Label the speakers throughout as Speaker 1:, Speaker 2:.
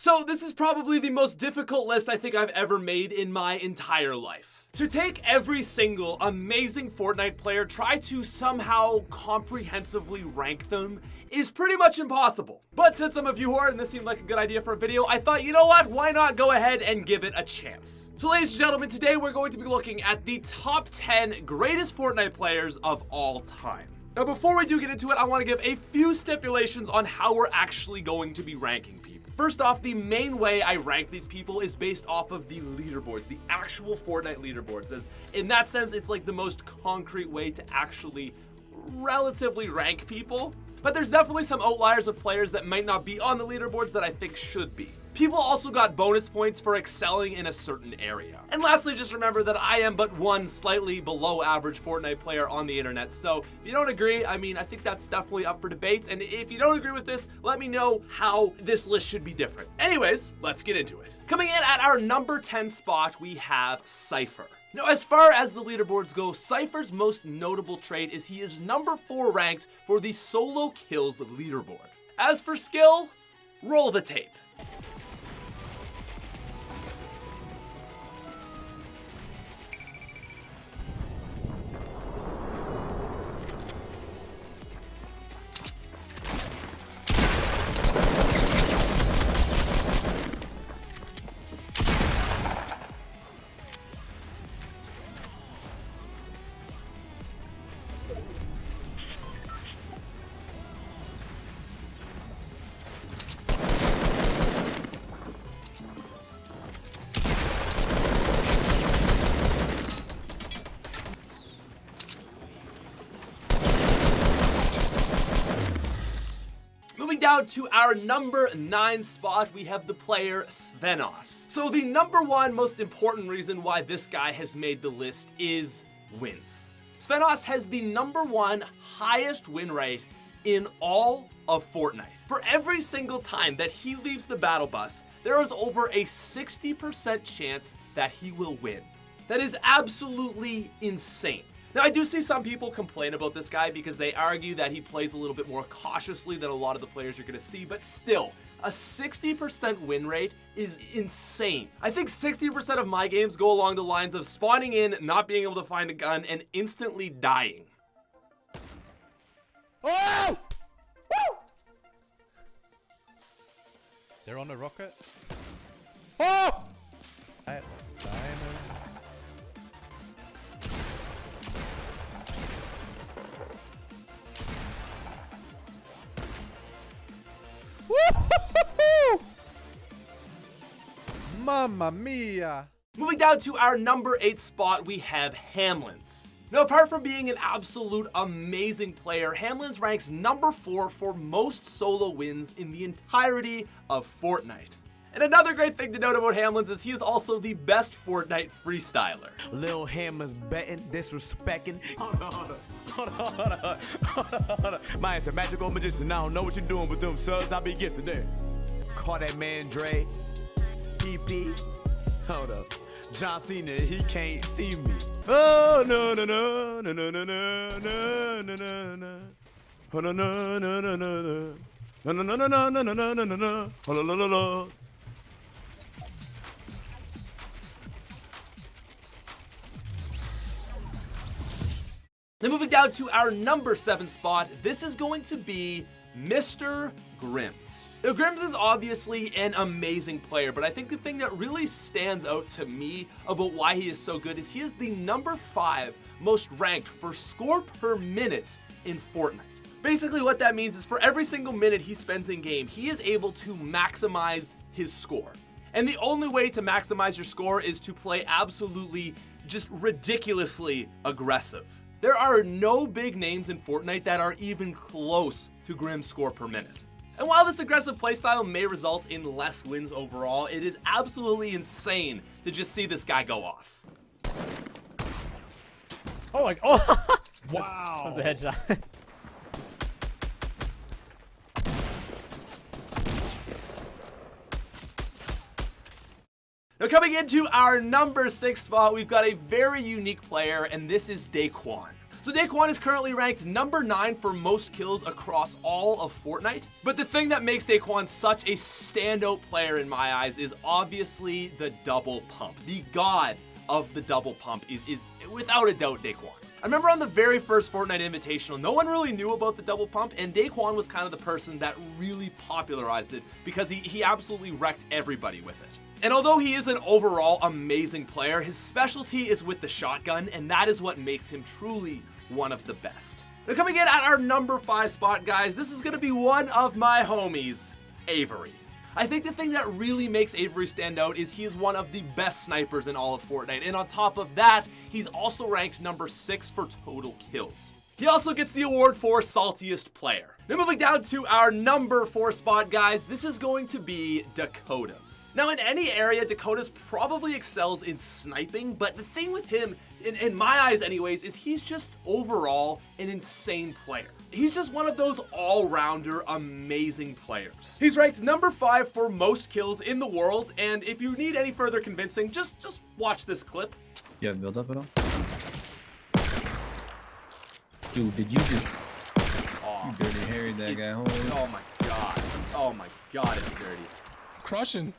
Speaker 1: So this is probably the most difficult list I think I've ever made in my entire life. To take every single amazing Fortnite player, try to somehow comprehensively rank them is pretty much impossible. But since I'm a viewer and this seemed like a good idea for a video, I thought, you know what, why not go ahead and give it a chance. So ladies and gentlemen, today we're going to be looking at the top 10 greatest Fortnite players of all time. Now before we do get into it, I want to give a few stipulations on how we're actually going to be ranking people. First off, the main way I rank these people is based off of the leaderboards, the actual Fortnite leaderboards, as in that sense, it's like the most concrete way to actually relatively rank people. But there's definitely some outliers of players that might not be on the leaderboards that I think should be. People also got bonus points for excelling in a certain area. And lastly, just remember that I am but one slightly below average Fortnite player on the internet. So if you don't agree, I mean, I think that's definitely up for debates. And if you don't agree with this, let me know how this list should be different. Anyways, let's get into it. Coming in at our number 10 spot, we have Cypher. Now, as far as the leaderboards go, Cypher's most notable trait is he is number 4 ranked for the solo kills leaderboard. As for skill, roll the tape. Down to our number 9 spot, we have the player Svenos. So the number 1 most important reason why this guy has made the list is wins. Svenos has the number 1 highest win rate in all of Fortnite. For every single time that he leaves the battle bus, there is over a 60% chance that he will win. That is absolutely insane. Now, I do see some people complain about this guy because they argue that he plays a little bit more cautiously than a lot of the players you're going to see, but still, a 60% win rate is insane. I think 60% of my games go along the lines of spawning in, not being able to find a gun, and instantly dying.
Speaker 2: Oh! Woo! They're on a rocket. Oh! Mamma mia!
Speaker 1: Moving down to our number 8 spot, we have Hamlins. Now, apart from being an absolute amazing player, Hamlins ranks number 4 for most solo wins in the entirety of Fortnite. And another great thing to note about Hamlins is he is also the best Fortnite freestyler.
Speaker 3: Lil Hamlins betting, disrespecting. Hold on. Mine's a magical magician. I don't know what you're doing with them subs. I be getting there. Call that man Dre. PP. Hold up. John Cena, he can't see me. Oh no no no no no no no no no no no. Oh no no no no no no. No no no no no no no no no no. Oh la la la la.
Speaker 1: Then moving down to our number 7 spot, this is going to be Mr. Grims. Now, Grims is obviously an amazing player, but I think the thing that really stands out to me about why he is so good is he is the number 5 most ranked for score per minute in Fortnite. Basically what that means is for every single minute he spends in game, he is able to maximize his score. And the only way to maximize your score is to play absolutely just ridiculously aggressive. There are no big names in Fortnite that are even close to Grim's score per minute. And while this aggressive playstyle may result in less wins overall, it is absolutely insane to just see this guy go off.
Speaker 4: Oh my, oh!
Speaker 2: Wow.
Speaker 4: That was a headshot.
Speaker 1: Now coming into our number 6 spot, we've got a very unique player, and this is Daquan. So Daquan is currently ranked number 9 for most kills across all of Fortnite. But the thing that makes Daquan such a standout player in my eyes is obviously the double pump. The god of the double pump is without a doubt Daquan. I remember on the very first Fortnite Invitational, no one really knew about the double pump, and Daquan was kind of the person that really popularized it because he absolutely wrecked everybody with it. And although he is an overall amazing player, his specialty is with the shotgun, and that is what makes him truly one of the best. Now coming in at our number 5 spot, guys, this is going to be one of my homies, Avery. I think the thing that really makes Avery stand out is he is one of the best snipers in all of Fortnite, and on top of that, he's also ranked number 6 for total kills. He also gets the award for Saltiest Player. Now moving down to our number 4 spot, guys, this is going to be Dakota's. Now in any area, Dakota's probably excels in sniping, but the thing with him, in my eyes anyways, is he's just overall an insane player. He's just one of those all-rounder amazing players. He's ranked number 5 for most kills in the world, and if you need any further convincing, just watch this clip.
Speaker 4: You have build up at all? Dude, did you just... You dirty harried that guy home.
Speaker 1: Oh my god. Oh my god, it's dirty.
Speaker 2: Crushing.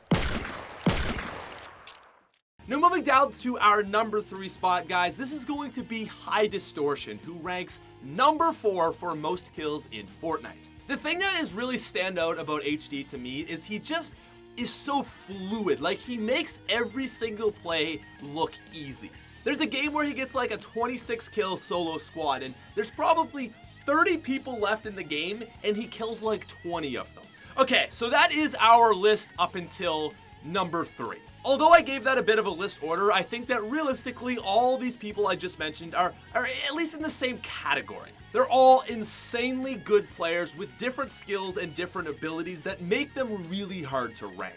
Speaker 1: Now moving down to our number 3 spot, guys, this is going to be High Distortion, who ranks number 4 for most kills in Fortnite. The thing that is really stand out about HD to me is he just is so fluid. Like, he makes every single play look easy. There's a game where he gets like a 26 kill solo squad, and there's probably 30 people left in the game, and he kills like 20 of them. Okay, so that is our list up until number 3. Although I gave that a bit of a list order, I think that realistically all these people I just mentioned are at least in the same category. They're all insanely good players with different skills and different abilities that make them really hard to rank.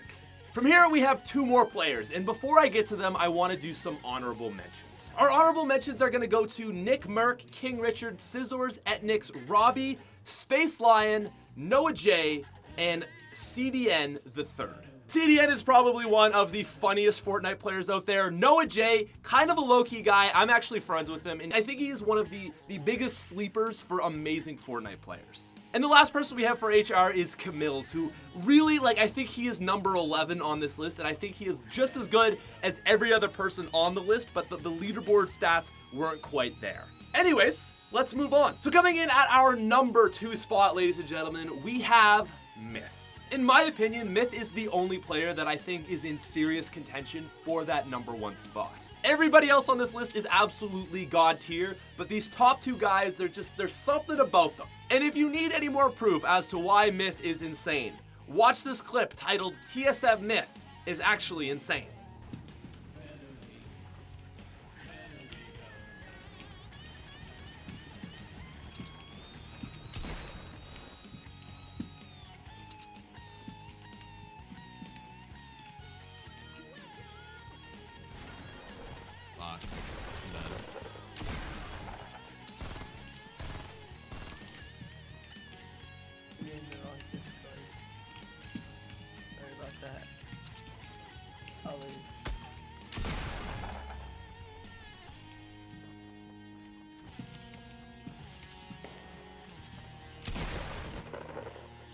Speaker 1: From here we have 2 more players, and before I get to them, I want to do some honorable mentions. Our honorable mentions are going to go to Nick Merck, King Richard, Scissors, Etnix, Robbie, Space Lion, Noah J, and CDN the Third. CDN is probably one of the funniest Fortnite players out there. Noah J, kind of a low-key guy. I'm actually friends with him, and I think he is one of the biggest sleepers for amazing Fortnite players. And the last person we have for HR is Camille's, who really, I think he is number 11 on this list, and I think he is just as good as every other person on the list, but the leaderboard stats weren't quite there. Anyways, let's move on. So coming in at our number 2 spot, ladies and gentlemen, we have Myth. In my opinion, Myth is the only player that I think is in serious contention for that number 1 spot. Everybody else on this list is absolutely god tier, but these top 2 guys, there's something about them. And if you need any more proof as to why Myth is insane, watch this clip titled TSF Myth is actually insane.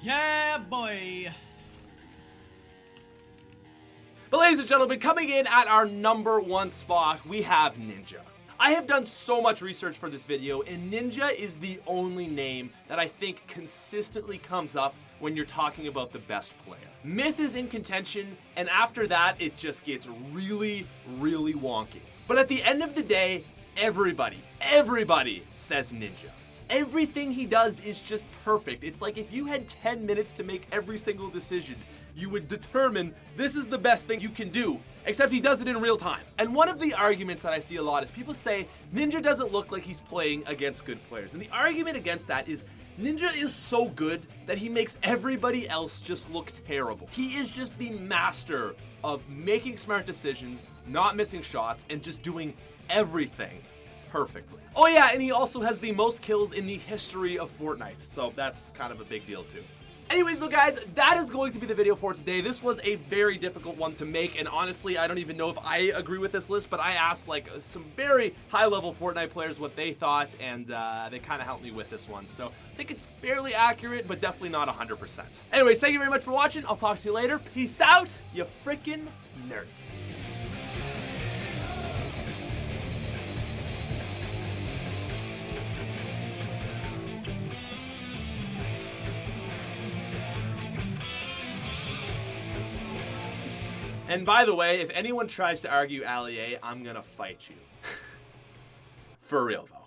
Speaker 2: Yeah, boy.
Speaker 1: But ladies and gentlemen, coming in at our number 1 spot, we have Ninja. I have done so much research for this video, and Ninja is the only name that I think consistently comes up when you're talking about the best player. Myth is in contention, and after that, it just gets really, really wonky. But at the end of the day, everybody says Ninja. Everything he does is just perfect. It's like if you had 10 minutes to make every single decision, you would determine this is the best thing you can do, except he does it in real time. And one of the arguments that I see a lot is people say Ninja doesn't look like he's playing against good players. And the argument against that is Ninja is so good that he makes everybody else just look terrible. He is just the master of making smart decisions, not missing shots, and just doing everything perfectly. Oh yeah, and he also has the most kills in the history of Fortnite, so that's kind of a big deal too. Anyways though guys, that is going to be the video for today. This was a very difficult one to make, and honestly I don't even know if I agree with this list, but I asked like some very high level Fortnite players what they thought, and they kind of helped me with this one. So I think it's fairly accurate, but definitely not 100%. Anyways, thank you very much for watching. I'll talk to you later. Peace out, you freaking nerds. And by the way, if anyone tries to argue Allier, I'm gonna fight you. For real though.